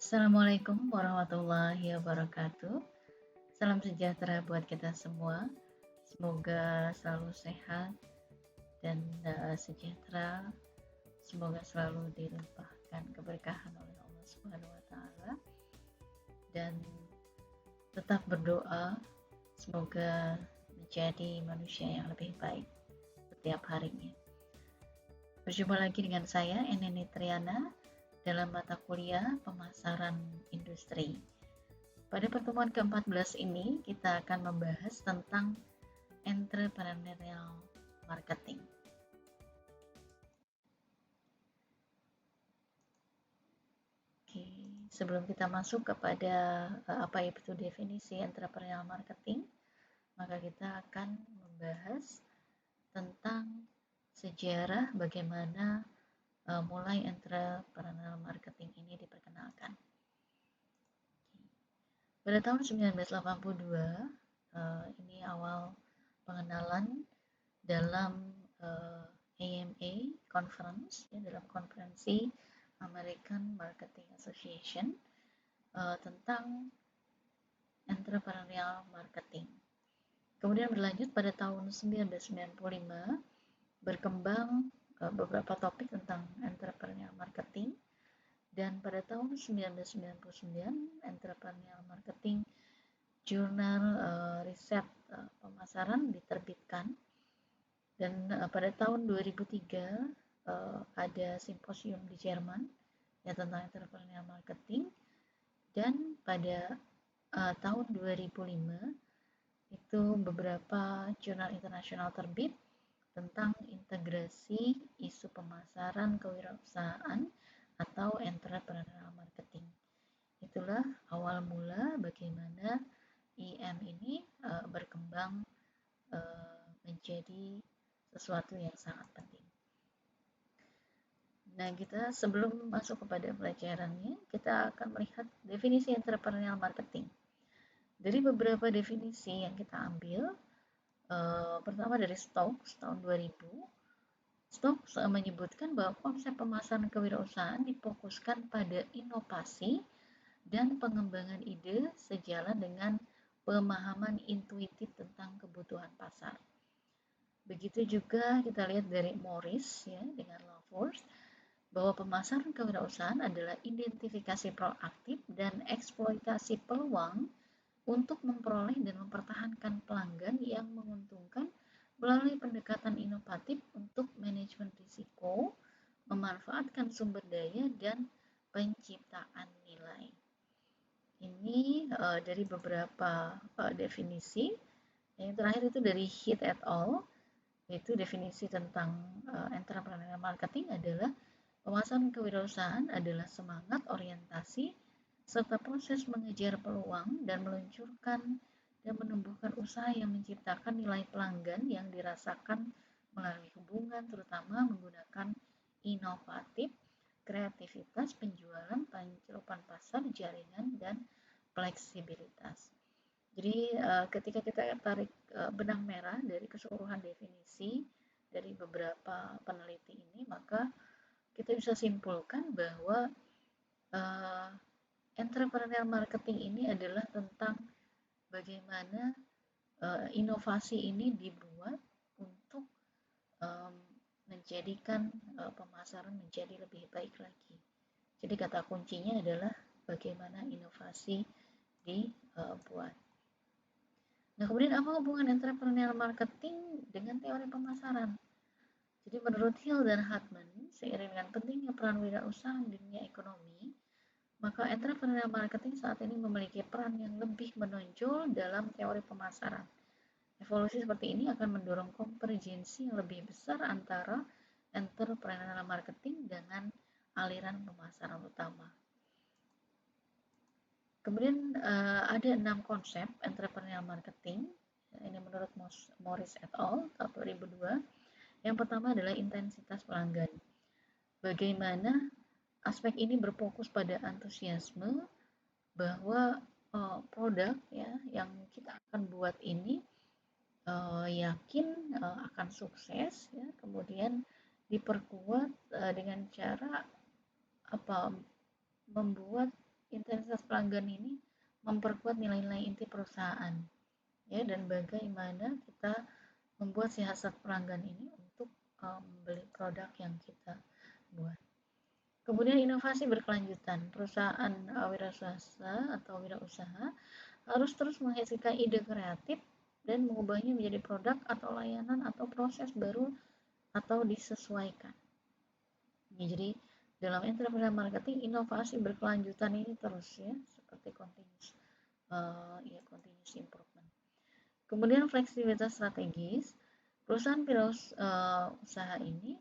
Assalamualaikum warahmatullahi wabarakatuh. Salam sejahtera buat kita semua. Semoga selalu sehat dan sejahtera. Semoga selalu dilimpahkan keberkahan oleh Allah Subhanahu wa taala dan tetap berdoa semoga menjadi manusia yang lebih baik setiap harinya. Berjumpa lagi dengan saya Eneni Triana dalam mata kuliah pemasaran industri. Pada pertemuan ke-14 ini kita akan membahas tentang entrepreneurial marketing. Oke, sebelum kita masuk kepada apa itu definisi entrepreneurial marketing, maka kita akan membahas tentang sejarah bagaimana mulai entrepreneurial marketing ini diperkenalkan. Pada tahun 1982, ini awal pengenalan dalam AMA conference, ya, dalam konferensi American Marketing Association tentang entrepreneurial marketing. Kemudian berlanjut pada tahun 1995 berkembang beberapa topik tentang entrepreneurial marketing, dan pada tahun 1999 entrepreneurial marketing jurnal riset pemasaran diterbitkan, dan pada tahun 2003 ada simposium di Jerman ya tentang entrepreneurial marketing, dan pada tahun 2005 itu beberapa jurnal internasional terbit tentang integrasi isu pemasaran kewirausahaan atau entrepreneurial marketing. Itulah awal mula bagaimana IM ini berkembang menjadi sesuatu yang sangat penting. Nah, kita sebelum masuk kepada pelajarannya, kita akan melihat definisi entrepreneurial marketing. Dari beberapa definisi yang kita ambil, pertama dari Stokes tahun 2000. Stokes menyebutkan bahwa konsep pemasaran kewirausahaan difokuskan pada inovasi dan pengembangan ide sejalan dengan pemahaman intuitif tentang kebutuhan pasar. Begitu juga kita lihat dari Morris ya dengan LaForce bahwa pemasaran kewirausahaan adalah identifikasi proaktif dan eksploitasi peluang untuk memperoleh dan mempertahankan pelanggan yang menguntungkan melalui pendekatan inovatif untuk manajemen risiko, memanfaatkan sumber daya, dan penciptaan nilai. Ini dari beberapa definisi. Yang terakhir itu dari Heath et al. Yaitu definisi tentang entrepreneurial marketing adalah pemasaran kewirausahaan adalah semangat, orientasi, serta proses mengejar peluang dan meluncurkan dan menumbuhkan usaha yang menciptakan nilai pelanggan yang dirasakan melalui hubungan, terutama menggunakan inovatif, kreativitas, penjualan, pencelupan pasar, jaringan, dan fleksibilitas. Jadi ketika kita tarik benang merah dari keseluruhan definisi dari beberapa peneliti ini, maka kita bisa simpulkan bahwa entrepreneurial marketing ini adalah tentang bagaimana inovasi ini dibuat untuk menjadikan pemasaran menjadi lebih baik lagi. Jadi kata kuncinya adalah bagaimana inovasi dibuat. Nah, kemudian apa hubungan entrepreneurial marketing dengan teori pemasaran? Jadi menurut Hill dan Hartman, seiring dengan pentingnya peran wirausaha di dunia ekonomi, maka entrepreneurial marketing saat ini memiliki peran yang lebih menonjol dalam teori pemasaran. Evolusi seperti ini akan mendorong konvergensi yang lebih besar antara entrepreneurial marketing dengan aliran pemasaran utama. Kemudian ada 6 konsep entrepreneurial marketing. Ini menurut Morris et al. Tahun 2002. Yang pertama adalah intensitas pelanggan. Bagaimana aspek ini berfokus pada antusiasme bahwa produk ya yang kita akan buat ini yakin akan sukses ya, kemudian diperkuat dengan cara membuat intensitas pelanggan ini memperkuat nilai-nilai inti perusahaan, ya, dan bagaimana kita membuat siasat pelanggan ini untuk membeli produk yang kita buat. Kemudian inovasi berkelanjutan, perusahaan wira swasta atau wirausaha harus terus menghasilkan ide kreatif dan mengubahnya menjadi produk atau layanan atau proses baru atau disesuaikan. Ya, jadi dalam entrepreneur marketing inovasi berkelanjutan ini terus, ya, seperti continuous improvement. Kemudian fleksibilitas strategis, perusahaan usaha ini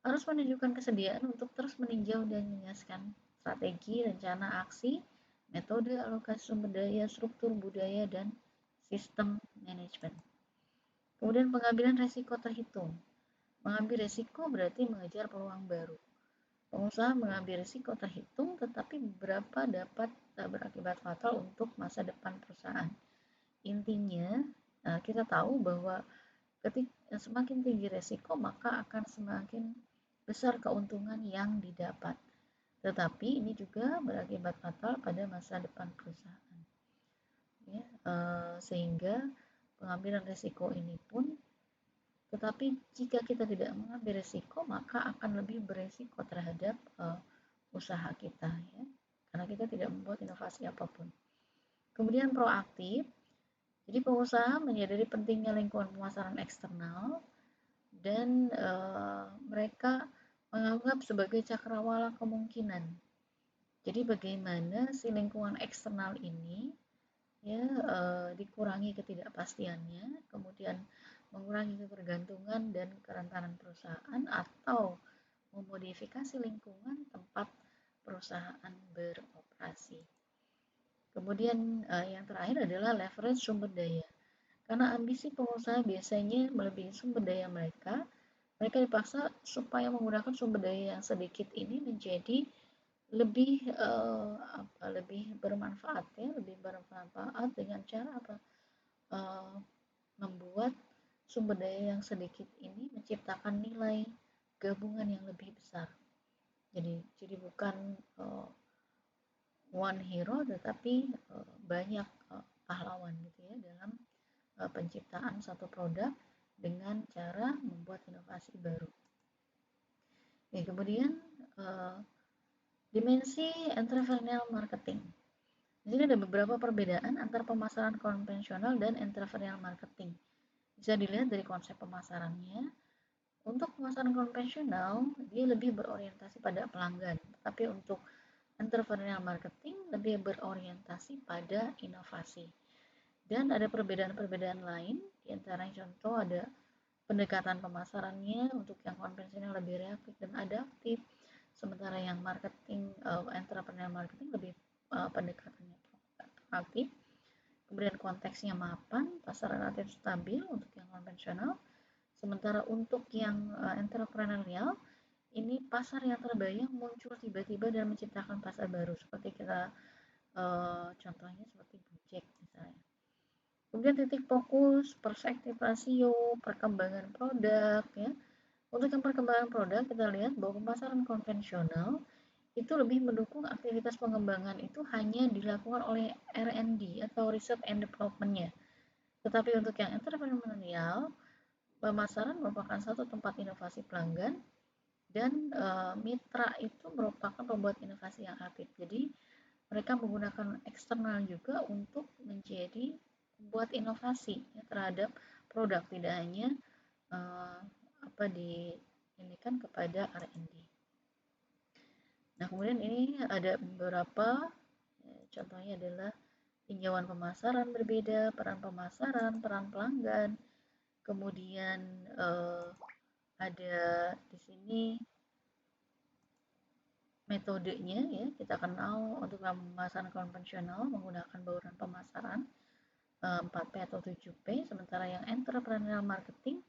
harus menunjukkan kesediaan untuk terus meninjau dan menjelaskan strategi, rencana aksi, metode alokasi sumber daya, struktur budaya, dan sistem manajemen. Kemudian pengambilan risiko terhitung. Mengambil risiko berarti mengejar peluang baru. Pengusaha mengambil risiko terhitung, tetapi beberapa dapat berakibat fatal untuk masa depan perusahaan. Intinya, kita tahu bahwa ketika semakin tinggi risiko, maka akan semakin besar keuntungan yang didapat. Tetapi ini juga berakibat fatal pada masa depan perusahaan. Ya, sehingga pengambilan risiko ini pun, tetapi jika kita tidak mengambil risiko, maka akan lebih beresiko terhadap usaha kita, ya, karena kita tidak membuat inovasi apapun. Kemudian proaktif, jadi pengusaha menyadari pentingnya lingkungan pemasaran eksternal dan mereka menganggap sebagai cakrawala kemungkinan. Jadi bagaimana si lingkungan eksternal ini, ya, dikurangi ketidakpastiannya, kemudian mengurangi ketergantungan dan kerentanan perusahaan, atau memodifikasi lingkungan tempat perusahaan beroperasi. Kemudian yang terakhir adalah leverage sumber daya. Karena ambisi pengusaha biasanya melebihi sumber daya mereka, mereka dipaksa supaya menggunakan sumber daya yang sedikit ini menjadi lebih lebih bermanfaat, ya, lebih bermanfaat dengan cara apa? Membuat sumber daya yang sedikit ini menciptakan nilai gabungan yang lebih besar. Jadi bukan one hero, tetapi banyak pahlawan, gitu ya, dalam penciptaan satu produk dengan cara membuat inovasi baru. Ya, kemudian dimensi entrepreneurial marketing. Di sini ada beberapa perbedaan antara pemasaran konvensional dan entrepreneurial marketing. Bisa dilihat dari konsep pemasarannya. Untuk pemasaran konvensional, dia lebih berorientasi pada pelanggan, tapi untuk entrepreneurial marketing lebih berorientasi pada inovasi. Dan ada perbedaan-perbedaan lain, di antaranya contoh ada pendekatan pemasarannya. Untuk yang konvensional lebih reaktif dan adaptif, sementara yang entrepreneur marketing lebih pendekatannya proaktif. Kemudian konteksnya mapan, pasar relatif stabil untuk yang konvensional, sementara untuk yang entrepreneurial ini pasar yang terbayang muncul tiba-tiba dan menciptakan pasar baru, seperti kita contohnya seperti Gojek misalnya. Kemudian titik fokus, perspektif rasio, perkembangan produk, ya. Untuk yang perkembangan produk, kita lihat bahwa pemasaran konvensional itu lebih mendukung aktivitas pengembangan itu hanya dilakukan oleh R&D atau Research and Development-nya. Tetapi untuk yang entrepreneurial, pemasaran merupakan satu tempat inovasi pelanggan, dan mitra itu merupakan pembuat inovasi yang aktif. Jadi mereka menggunakan eksternal juga untuk menjadi pembuat inovasi, ya, terhadap produk, tidak hanya diinikan kepada R&D. Nah, kemudian ini ada beberapa, contohnya adalah tinjauan pemasaran berbeda, peran pemasaran, peran pelanggan, kemudian ada di sini metodenya, ya. Kita kenal untuk pemasaran konvensional menggunakan bauran pemasaran 4P atau 7P, sementara yang entrepreneurial marketing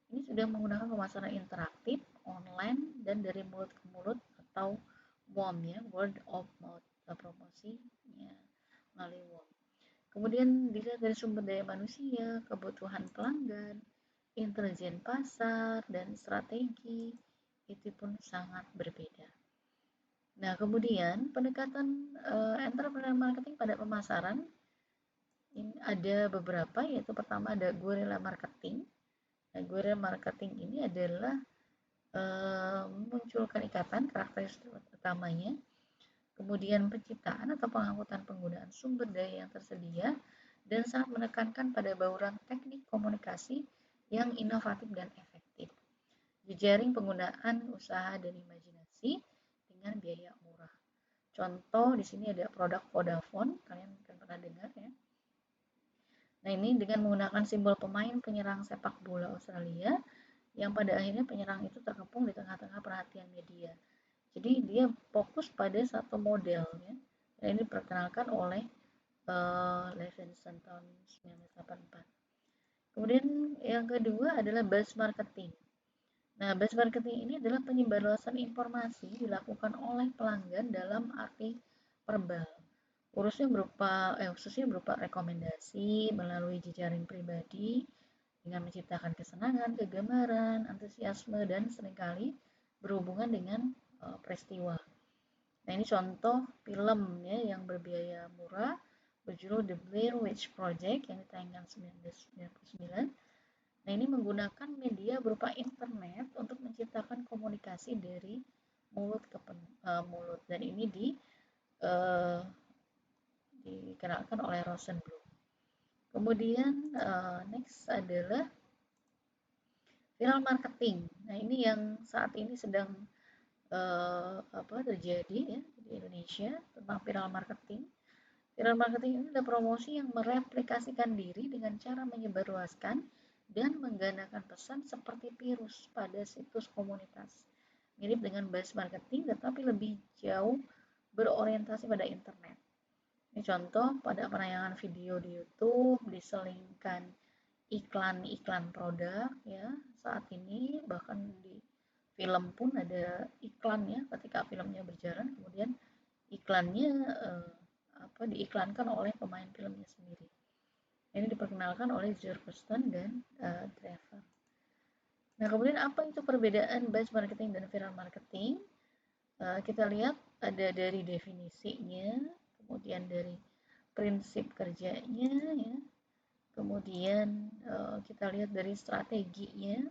ini sudah menggunakan pemasaran interaktif, online, dan dari mulut ke mulut atau WOM, ya, word of mouth, promosinya melalui WOM. Kemudian dilihat dari sumber daya manusia, kebutuhan pelanggan, intelijen pasar, dan strategi itu pun sangat berbeda. Nah, kemudian pendekatan entrepreneur marketing pada pemasaran ini ada beberapa, yaitu pertama ada guerrilla marketing. Nah, guerrilla marketing ini adalah memunculkan ikatan karakteristik utamanya, kemudian penciptaan atau pengangkutan penggunaan sumber daya yang tersedia, dan sangat menekankan pada bauran teknik komunikasi yang inovatif dan efektif. Jejaring penggunaan usaha dan imajinasi dengan biaya murah. Contoh di sini ada produk Vodafone, kalian mungkin pernah dengar ya. Nah, ini dengan menggunakan simbol pemain penyerang sepak bola Australia yang pada akhirnya penyerang itu terkepung di tengah-tengah perhatian media. Jadi dia fokus pada satu model ya. Dan ini diperkenalkan oleh Levinson tahun 1984. Kemudian yang kedua adalah buzz marketing. Nah, buzz marketing ini adalah penyebarluasan informasi dilakukan oleh pelanggan dalam arti verbal. Khususnya berupa rekomendasi melalui jejaring pribadi dengan menciptakan kesenangan, kegemaran, antusiasme, dan seringkali berhubungan dengan peristiwa. Nah, ini contoh film ya yang berbiaya murah berjudul The Blair Witch Project yang ditayangkan 1999. Nah, ini menggunakan media berupa internet untuk menciptakan komunikasi dari mulut ke mulut, dan ini uh, dikenalkan oleh Rosenblum. Kemudian next adalah viral marketing. Nah, ini yang saat ini sedang terjadi ya di Indonesia tentang viral marketing. Viral marketing ini adalah promosi yang mereplikasikan diri dengan cara menyebarluaskan dan menggandakan pesan seperti virus pada situs komunitas. Mirip dengan buzz marketing tetapi lebih jauh berorientasi pada internet. Ini contoh pada penayangan video di YouTube diselingkan iklan-iklan produk ya. Saat ini bahkan di film pun ada iklan ya, ketika filmnya berjalan kemudian iklannya diiklankan oleh pemain filmnya sendiri. Ini diperkenalkan oleh Jurgensen dan Trevor. Nah, kemudian apa itu perbedaan buzz marketing dan viral marketing? Kita lihat ada dari definisinya, kemudian dari prinsip kerjanya ya, kemudian kita lihat dari strateginya,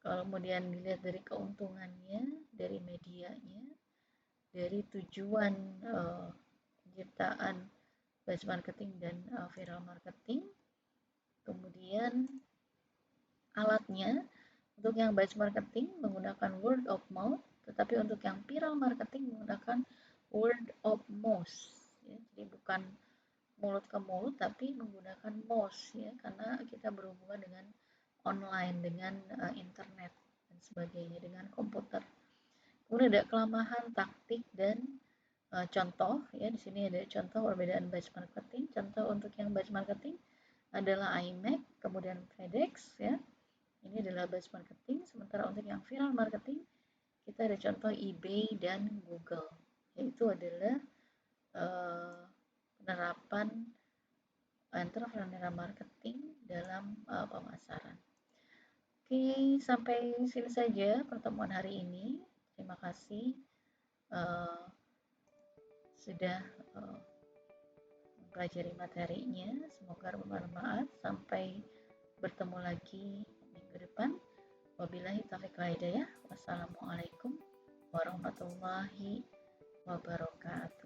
kemudian dilihat dari keuntungannya, dari medianya, dari tujuan penciptaan buzz marketing dan viral marketing, kemudian alatnya. Untuk yang buzz marketing menggunakan word of mouth, tetapi untuk yang viral marketing menggunakan word of mouth ya. Jadi bukan mulut ke mulut tapi menggunakan mouth ya, karena kita berhubungan dengan online, dengan internet dan sebagainya, dengan komputer. Kemudian ada kelemahan taktik dan contoh ya. Di sini ada contoh perbedaan buzz marketing. Contoh untuk yang buzz marketing adalah iMac, kemudian FedEx ya. Ini adalah buzz marketing. Sementara untuk yang viral marketing kita ada contoh eBay dan Google, yaitu adalah penerapan entrepreneur marketing dalam pemasaran. Oke, sampai sini saja pertemuan hari ini. Terima kasih sudah mempelajari materinya. Semoga bermanfaat. Sampai bertemu lagi minggu depan. Wabillahi taufiq wal hidayah. Wassalamualaikum warahmatullahi wabarakatuh.